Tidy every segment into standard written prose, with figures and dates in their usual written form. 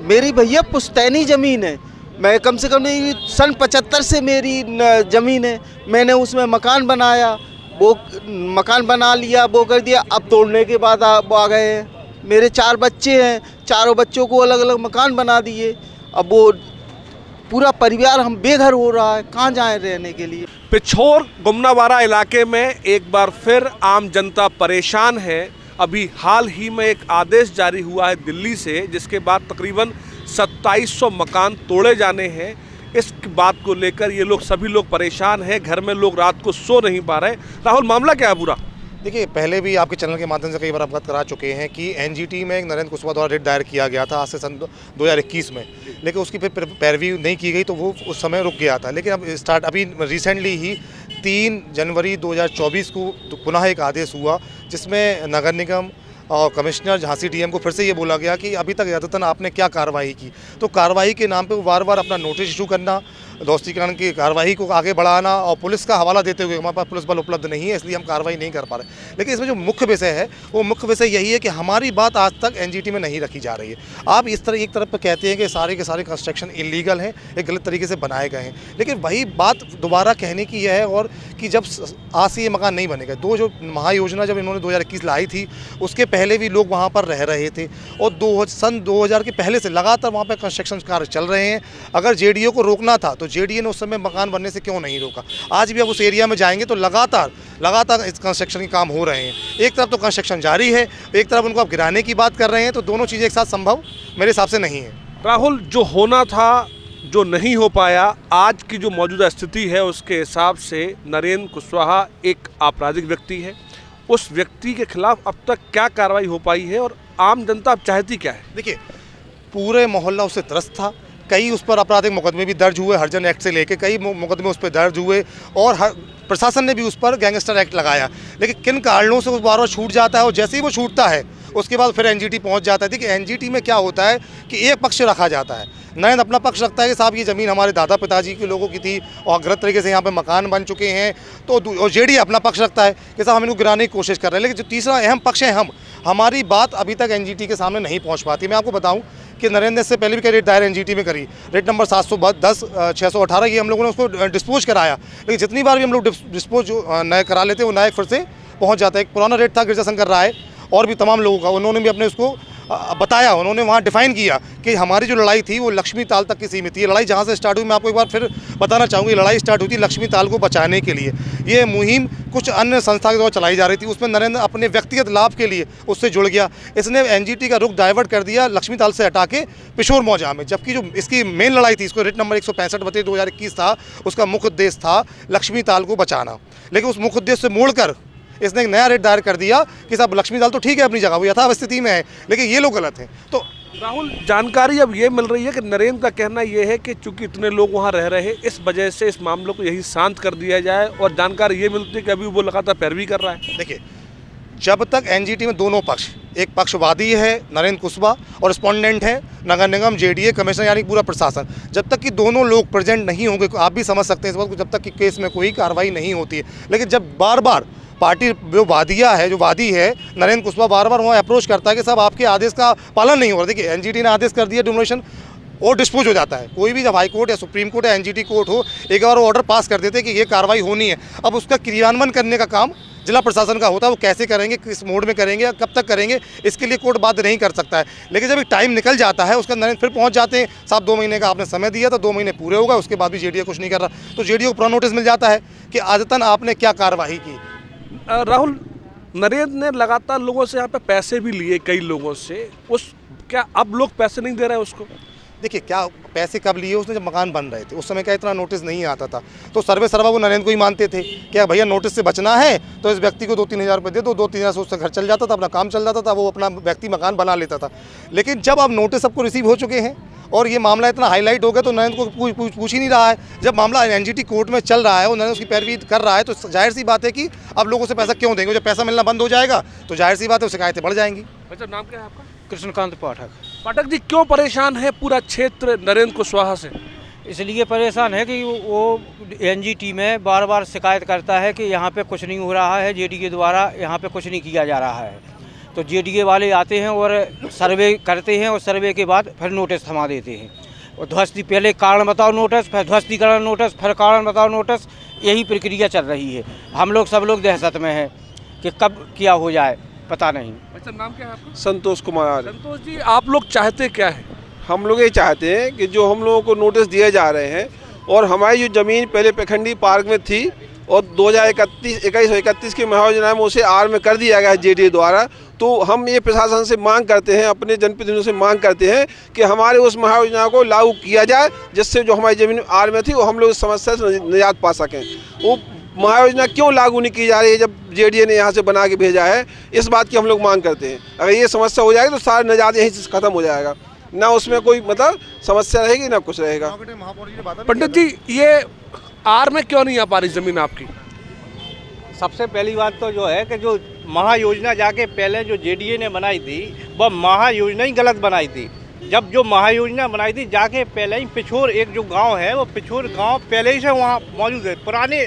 मेरी भैया पुश्तैनी ज़मीन है। मैं कम से कम नहीं, सन 75 से मेरी ज़मीन है। मैंने उसमें मकान बनाया, वो मकान बना लिया, वो कर दिया। अब तोड़ने के बाद वो आ गए हैं। मेरे 4 बच्चे हैं, चारों बच्चों को अलग अलग मकान बना दिए। अब वो पूरा परिवार हम बेघर हो रहा है, कहाँ जाएं रहने के लिए। पिछोर गुमनावाड़ा इलाके में एक बार फिर आम जनता परेशान है। अभी हाल ही में एक आदेश जारी हुआ है दिल्ली से, जिसके बाद तकरीबन 2700 मकान तोड़े जाने हैं। इस बात को लेकर ये लोग सभी लोग परेशान हैं, घर में लोग रात को सो नहीं पा रहे। राहुल, मामला क्या है पूरा? देखिए, पहले भी आपके चैनल के माध्यम से कई बार अवगत करा चुके हैं कि एनजीटी में एक नरेंद्र कुशवाहा द्वारा रिट दायर किया गया था आज से सन 2021 में, लेकिन उसकी फिर पैरवी नहीं की गई तो वो उस समय रुक गया था। लेकिन अब अभी रिसेंटली ही 3 जनवरी 2024 को पुनः एक आदेश हुआ, जिसमें नगर निगम और कमिश्नर झांसी डीएम को फिर से ये बोला गया कि अभी तक अद्यतन आपने क्या कार्रवाई की। तो कार्रवाई के नाम पे बार बार अपना नोटिस इशू करना, दोस्तीकरण की कार्रवाई को आगे बढ़ाना और पुलिस का हवाला देते हुए हमारे पास पुलिस बल उपलब्ध नहीं है, इसलिए हम कार्रवाई नहीं कर पा रहे। लेकिन इसमें जो मुख्य विषय है वो मुख्य विषय यही है कि हमारी बात आज तक एनजीटी में नहीं रखी जा रही है। आप इस तरह एक तरफ पर कहते हैं कि सारे के सारे कंस्ट्रक्शन इलीगल हैं, एक गलत तरीके से बनाए गए हैं, लेकिन वही बात दोबारा कहने की है और कि जब आज से ये मकान नहीं बनेगा। जो महायोजना जब इन्होंने 2021 लाई थी, उसके पहले भी लोग वहाँ पर रह रहे थे और सन 2000 के पहले से लगातार वहाँ पर कंस्ट्रक्शन कार्य चल रहे हैं। अगर जेडीओ को रोकना था तो जेडीए ने उस समय मकान बनने से क्यों नहीं रोका? आज भी आप उस एरिया में जाएंगे तो लगातार इस कंस्ट्रक्शन के काम हो रहे हैं। एक तरफ तो कंस्ट्रक्शन जारी है, एक तरफ उनको आप गिराने की बात कर रहे हैं, तो दोनों चीज़ें एक साथ संभव मेरे हिसाब से नहीं है। राहुल, जो होना था जो नहीं हो पाया, आज की जो मौजूदा स्थिति है उसके हिसाब से नरेंद्र कुशवाहा एक आपराधिक व्यक्ति है। उस व्यक्ति के खिलाफ अब तक क्या कार्रवाई हो पाई है और आम जनता अब चाहती क्या है? देखिए, पूरे मोहल्ला उससे त्रस्त था। कई उस पर आपराधिक मुकदमे भी दर्ज हुए, हरजन एक्ट से लेके कई मुकदमे उस पर दर्ज हुए और प्रशासन ने भी उस पर गैंगस्टर एक्ट लगाया। लेकिन किन कारणों से वो बार बार छूट जाता है और जैसे ही वो छूटता है उसके बाद फिर एनजीटी पहुंच जाता है। देखिए, एनजीटी में क्या होता है कि एक पक्ष रखा जाता है, नरेंद्र अपना पक्ष रखता है कि साहब ये ज़मीन हमारे दादा पिताजी के लोगों की थी और गलत तरीके से यहाँ पे मकान बन चुके हैं, तो जेडीए अपना पक्ष रखता है कि साहब हम इनको गिराने की कोशिश कर रहे हैं। लेकिन जो तीसरा अहम पक्ष है हमारी बात अभी तक एनजीटी के सामने नहीं पहुँच पाती। मैं आपको बताऊँ कि नरेंद्र ने इससे पहले भी कई रेट दायर एनजीटी में करी, रेट नंबर 710 618 ये हम लोगों ने उसको डिस्पोज कराया। लेकिन जितनी बार भी हम लोग डिस्पोज नए करा लेते हैं वो नए फिर से पहुँच जाता है। एक पुराना रेट था गिरजा शंकर राय और भी तमाम लोगों का, उन्होंने भी अपने उसको बताया, उन्होंने वहाँ डिफाइन किया कि हमारी जो लड़ाई थी वो लक्ष्मी ताल तक की सीमित थी। ये लड़ाई जहाँ से स्टार्ट हुई, मैं आपको एक बार फिर बताना चाहूँगी, लड़ाई स्टार्ट हुई थी लक्ष्मी ताल को बचाने के लिए। ये मुहिम कुछ अन्य संस्था के द्वारा चलाई जा रही थी, उसमें नरेंद्र अपने व्यक्तिगत लाभ के लिए उससे जुड़ गया। इसने एनजीटी का रुख डाइवर्ट कर दिया लक्ष्मी ताल से हटा के पिशोर मौजा में, जबकि जो इसकी मेन लड़ाई थी, इसको रेट नंबर 165 2021 था, उसका मुख्य उद्देश्य था लक्ष्मी ताल को बचाना। लेकिन उस मुख्य उद्देश्य से मोड़कर इसने एक नया रेट दायर कर दिया कि साहब लक्ष्मी ताल तो ठीक है अपनी जगह, वो यथावस्थिति में है, लेकिन ये लोग गलत हैं। तो राहुल, जानकारी अब ये मिल रही है कि नरेंद्र का कहना ये है कि चूंकि इतने लोग वहाँ रह रहे हैं, इस वजह से इस मामले को यही शांत कर दिया जाए, और जानकारी ये मिलती है कि अभी वो लगातार पैरवी कर रहा है। देखिए, जब तक एनजीटी में दोनों पक्ष, एक पक्ष वादी है नरेंद्र कुशवाहा और रिस्पोंडेंट है नगर निगम, जेडीए, कमिश्नर यानी पूरा प्रशासन, जब तक कि दोनों लोग प्रेजेंट नहीं होंगे, आप भी समझ सकते हैं इस बात को, जब तक कि केस में कोई कार्रवाई नहीं होती है। लेकिन जब बार बार पार्टी जो वादी है नरेंद्र कुशवाहा बार बार वहाँ अप्रोच करता है कि साहब आपके आदेश का पालन नहीं हो रहा। देखिए, एनजीटी ने आदेश कर दिया डिमोलिशन और डिस्पोज हो जाता है। कोई भी जब हाई कोर्ट या सुप्रीम कोर्ट या एनजीटी कोर्ट हो, एक बार वो ऑर्डर पास कर देते हैं कि ये कार्रवाई होनी है। अब उसका क्रियान्वयन करने का काम जिला प्रशासन का होता है, वो कैसे करेंगे, किस मोड में करेंगे, कब तक करेंगे, इसके लिए कोर्ट बाध्य नहीं कर सकता है। लेकिन जब एक टाइम निकल जाता है, उसका नरेंद्र फिर पहुंच जाते हैं, साहब 2 महीने का आपने समय दिया था, 2 महीने पूरे होगा, उसके बाद भी जेडीए कुछ नहीं कर रहा, तो जेडीए को पूरा नोटिस मिल जाता है कि आदतन आपने क्या कार्रवाई की। राहुल, नरेंद्र ने लगातार लोगों से यहाँ पे पैसे भी लिए, कई लोगों से, क्या अब लोग पैसे नहीं दे रहे हैं उसको? देखिए, क्या पैसे कब लिए उसने, जब मकान बन रहे थे, उस समय क्या इतना नोटिस नहीं आता था, तो सर्वे सर्वा वो नरेंद्र को ही मानते थे कि भैया नोटिस से बचना है तो इस व्यक्ति को 2-3 हज़ार रुपये दे दो, 2-3 हज़ार से उसका घर चल जाता था, अपना काम चल जाता था, वो अपना व्यक्ति मकान बना लेता था। लेकिन जब अब नोटिस सबको रिसीव हो चुके हैं और ये मामला इतना हाईलाइट हो गया, तो नरेंद्र को पूछ ही नहीं रहा है। जब मामला एनजीटी कोर्ट में चल रहा है और नरेंद्र उसकी पैरवी कर रहा है, तो जाहिर सी बात है कि अब लोगों से पैसा क्यों देंगे। जब पैसा मिलना बंद हो जाएगा तो जाहिर सी बात है शिकायतें बढ़ जाएंगी। अच्छा, नाम क्या है आपका? कृष्णकांत पाठक। पाठक जी, क्यों परेशान है पूरा क्षेत्र नरेंद्र कुशवाहा से? इसलिए परेशान है कि वो एनजीटी में बार बार शिकायत करता है कि यहाँ पे कुछ नहीं हो रहा है, जेडी के द्वारा यहाँ पे कुछ नहीं किया जा रहा है। तो जेडीए वाले आते हैं और सर्वे करते हैं और सर्वे के बाद फिर नोटिस थमा देते हैं। और ध्वस्ती, पहले कारण बताओ नोटिस, फिर ध्वस्तीकरण नोटिस, फिर कारण बताओ नोटिस, यही प्रक्रिया चल रही है। हम लोग सब लोग दहशत में हैं कि कब क्या हो जाए पता नहीं। अच्छा, नाम क्या है आपका? संतोष कुमार। संतोष जी, आप लोग चाहते क्या है? हम लोग ये चाहते हैं कि जो हम लोगों को नोटिस दिए जा रहे हैं और हमारी जो ज़मीन पहले पखंडी पार्क में थी और 2021 की महायोजना में उसे आर में कर दिया गया है जेडीए द्वारा, तो हम ये प्रशासन से मांग करते हैं, अपने जनप्रतिनिधियों से मांग करते हैं कि हमारे उस महायोजना को लागू किया जाए, जिससे जो हमारी ज़मीन आर में थी वो हम लोग इस समस्या से निजात पा सकें। वो महायोजना क्यों लागू नहीं की जा रही है जब जेडीए ने यहाँ से बना के भेजा है, इस बात की हम लोग मांग करते हैं। अगर ये समस्या हो जाएगी तो सारा निजात यहीं से ख़त्म हो जाएगा, ना उसमें कोई मतलब समस्या रहेगी ना कुछ रहेगा। पंडित जी, ये आर में क्यों नहीं आ पा रही ज़मीन आपकी? सबसे पहली बात तो जो है कि जो महायोजना जाके पहले जो जेडीए ने बनाई थी वह महायोजना ही गलत बनाई थी। जब जो महायोजना बनाई थी जाके पहले ही पिछोर एक जो गांव है वो पिछोर गांव पहले ही से वहाँ मौजूद है, पुराने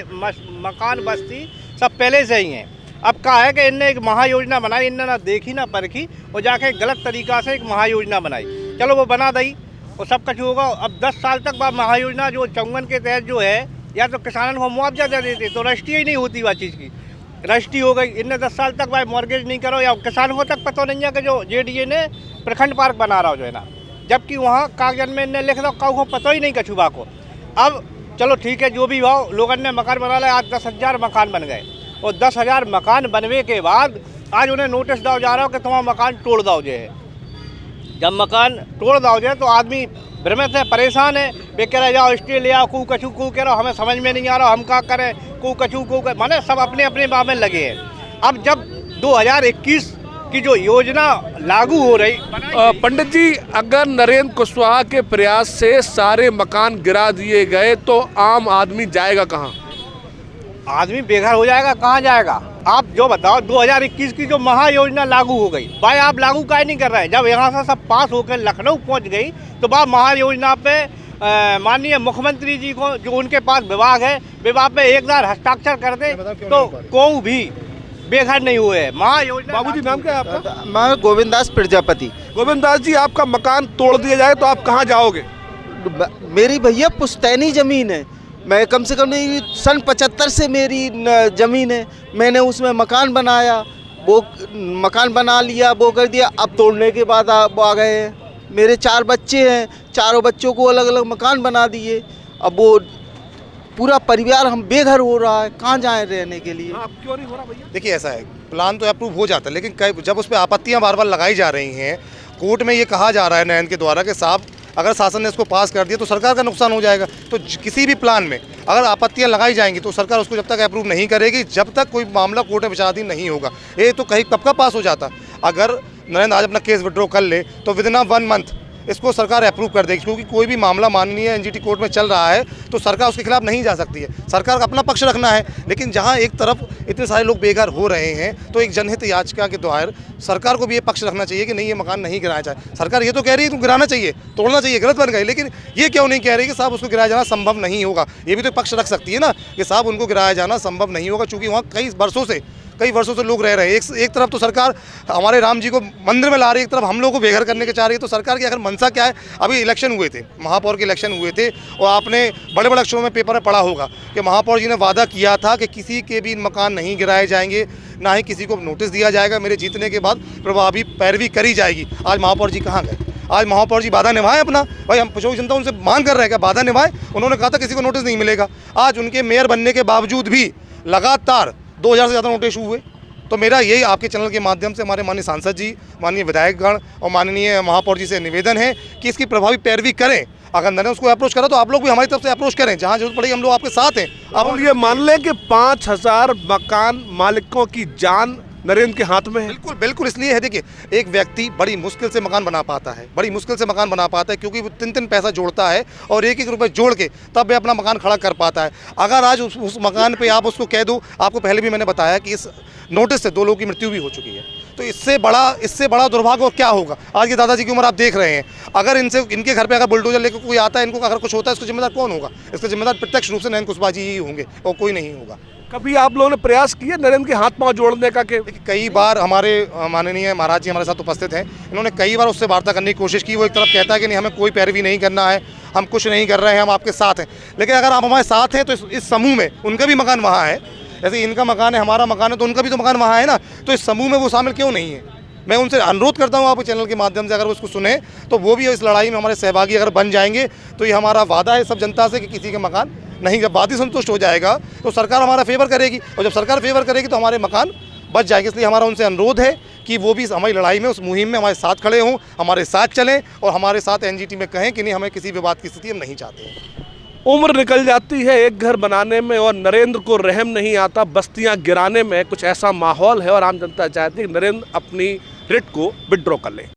मकान बस्ती सब पहले से ही हैं। अब कहा है कि इनने एक महायोजना बनाई, इनने ना देखी ना परखी और जाके गलत तरीक़ा से एक महायोजना बनाई। चलो वो बना दी और सब कुछ होगा। अब 10 साल तक वह महायोजना जो 54 के तहत जो है, या तो किसानों को मुआवजा दे देते तो रजिस्ट्री ही नहीं होती वह चीज़ की, रजिस्ट्री हो गई। इनने 10 साल तक भाई मॉर्गेज नहीं करो, या किसानों को तक पता नहीं है कि जो जेडीए ने प्रखंड पार्क बना रहा हो जो है ना, जबकि वहाँ कागज में इनने लिख दो, को पता ही नहीं कछुआ को। अब चलो ठीक है, जो भी भाव लोगों ने मकान बना लिया, आज 10,000 मकान बन गए और 10,000 मकान बनने के बाद आज उन्हें नोटिस दाओ जा रहा हो कि तुम्हारा मकान तोड़ दाओ जो है। जब मकान तोड़ दाओ जाए तो आदमी भ्रमित है, परेशान है, वे कह रहे जाओ स्टे ले आओ, कू कछू कू कह रहा हमें समझ में नहीं आ रहा, हम क्या करें, कू कछू कू माने सब अपने अपने बात में लगे हैं। अब जब 2021 की जो योजना लागू हो रही, पंडित जी, अगर नरेंद्र कुशवाहा के प्रयास से सारे मकान गिरा दिए गए तो आम आदमी जाएगा कहाँ? आदमी बेघर हो जाएगा, कहाँ जाएगा? आप जो बताओ 2021 की जो महायोजना लागू हो गई, भाई आप लागू काहे नहीं कर रहे हैं? जब यहाँ से सब पास होकर लखनऊ पहुँच गई तो वह महायोजना पे माननीय मुख्यमंत्री जी को जो उनके पास विभाग है, विभाग पे एक बार हस्ताक्षर कर दे तो कोई भी बेघर नहीं हुए है। महायोजना। बाबूजी, नाम क्या है आपका? मैं गोविंद दास प्रजापति। गोविंद दास जी, आपका मकान तोड़ दिया जाए तो आप कहाँ जाओगे? मेरी भैया पुश्तैनी ज़मीन है, मैं कम से कम नहीं सन 75 से मेरी ज़मीन है, मैंने उसमें मकान बनाया, वो मकान बना लिया, वो कर दिया। अब तोड़ने के बाद आ गए हैं। मेरे 4 बच्चे हैं, चारों बच्चों को अलग अलग मकान बना दिए। अब वो पूरा परिवार हम बेघर हो रहा है, कहाँ जाएं रहने के लिए? आप क्यों नहीं हो रहा भैया? देखिए ऐसा है, प्लान तो अप्रूव हो जाता है, लेकिन जब उस पर आपत्तियां बार बार लगाई जा रही हैं, कोर्ट में ये कहा जा रहा है नयन के द्वारा कि साहब अगर शासन ने इसको पास कर दिया तो सरकार का नुकसान हो जाएगा। तो किसी भी प्लान में अगर आपत्तियां लगाई जाएंगी तो सरकार उसको जब तक अप्रूव नहीं करेगी, जब तक कोई मामला कोर्ट में विचाराधीन नहीं होगा। ये तो कहीं कब का पास हो जाता। अगर नरेंद्र आज अपना केस विड्रॉ कर ले तो विदिन 1 मंथ इसको सरकार अप्रूव कर देगी, क्योंकि कोई भी मामला माननीय एनजीटी कोर्ट में चल रहा है तो सरकार उसके खिलाफ नहीं जा सकती है। सरकार का अपना पक्ष रखना है, लेकिन जहां एक तरफ इतने सारे लोग बेघर हो रहे हैं तो एक जनहित याचिका के द्वारा सरकार को भी ये पक्ष रखना चाहिए कि नहीं, ये मकान नहीं गिराया जाए। सरकार ये तो कह रही है कि गिराना चाहिए, तोड़ना चाहिए, गलत बन गए, लेकिन ये क्यों नहीं कह रही कि साहब उसको गिराया जाना संभव नहीं होगा? ये भी तो पक्ष रख सकती है ना कि साहब उनको गिराया जाना संभव नहीं होगा, क्योंकि वहाँ कई वर्षों से लोग रह रहे हैं। एक तरफ तो सरकार हमारे राम जी को मंदिर में ला रही है, एक तरफ हम लोगों को बेघर करने के चाह रही है। तो सरकार की आखिर मंशा क्या है? अभी इलेक्शन हुए थे, महापौर के इलेक्शन हुए थे, और आपने बड़े बड़े अक्षरों में पेपर में पढ़ा होगा कि महापौर जी ने वादा किया था कि किसी के भी मकान नहीं गिराए जाएंगे, ना ही किसी को नोटिस दिया जाएगा, मेरे जीतने के बाद प्रभावी पैरवी करी जाएगी। आज महापौर जी कहाँ गए? आज महापौर जी वादा निभाएं अपना। भाई हम पिछोर जनता उनसे मांग कर रहे हैं कि वादा निभाएं। उन्होंने कहा था किसी को नोटिस नहीं मिलेगा। आज उनके मेयर बनने के बावजूद भी लगातार 2000 से ज़्यादा नोटिस हुए। तो मेरा यही आपके चैनल के माध्यम से हमारे माननीय सांसद जी, माननीय विधायकगण और माननीय महापौर जी से निवेदन है कि इसकी प्रभावी पैरवी करें। अगर मैंने उसको अप्रोच करा तो आप लोग भी हमारी तरफ से अप्रोच करें, जहां जरूरत पड़ेगी हम लोग आपके साथ हैं। आप ये मान लें कि 5000 मकान मालिकों की जान नरेंद्र के हाथ में है। बिल्कुल बिल्कुल, इसलिए है देखिए, एक व्यक्ति बड़ी मुश्किल से मकान बना पाता है, क्योंकि वो 3 पैसा जोड़ता है और 1-1 रुपये जोड़ के तब वे अपना मकान खड़ा कर पाता है। अगर आज उस मकान पे आप उसको कह दो, आपको पहले भी मैंने बताया कि इस नोटिस से 2 लोगों की मृत्यु भी हो चुकी है, तो इससे बड़ा दुर्भाग्य और क्या होगा? आज के दादाजी की उम्र आप देख रहे हैं, अगर इनके घर पे अगर बुलडोजर लेकर कोई आता है, इनको अगर कुछ होता है, इसका जिम्मेदार कौन होगा? इसका जिम्मेदार प्रत्यक्ष रूप से नयन कुशवाहा जी ही होंगे और कोई नहीं होगा। कभी आप लोगों ने प्रयास किया नरेंद्र के हाथ पांव जोड़ने का कि देखिए कई बार हमारे माननीय महाराज जी हमारे साथ उपस्थित हैं, इन्होंने कई बार उससे वार्ता करने की कोशिश की। वो एक तरफ कहता है कि नहीं हमें कोई पैरवी नहीं करना है, हम कुछ नहीं कर रहे हैं, हम आपके साथ हैं। लेकिन अगर आप हमारे साथ हैं तो इस समूह में उनका भी मकान वहाँ है, जैसे इनका मकान है हमारा मकान है तो उनका भी तो मकान वहाँ है ना, तो इस समूह में वो शामिल क्यों नहीं है? मैं उनसे अनुरोध करता हूँ आपके चैनल के माध्यम से अगर वो उसको सुने तो वो भी इस लड़ाई में हमारे सहभागी अगर बन जाएंगे तो ये हमारा वादा है सब जनता से कि किसी के मकान नहीं, जब वादी संतुष्ट हो जाएगा तो सरकार हमारा फेवर करेगी और जब सरकार फेवर करेगी तो हमारे मकान बच जाएंगे। इसलिए हमारा उनसे अनुरोध है कि वो भी हमारी लड़ाई में उस मुहिम में हमारे साथ खड़े हों, हमारे साथ चलें और हमारे साथ एनजीटी में कहें कि नहीं हमें किसी विवाद की स्थिति हम नहीं चाहते हैं। उम्र निकल जाती है एक घर बनाने में और नरेंद्र को रहम नहीं आता बस्तियां गिराने में, कुछ ऐसा माहौल है और आम जनता चाहती है कि नरेंद्र अपनी रिट को विड्रॉ कर ले।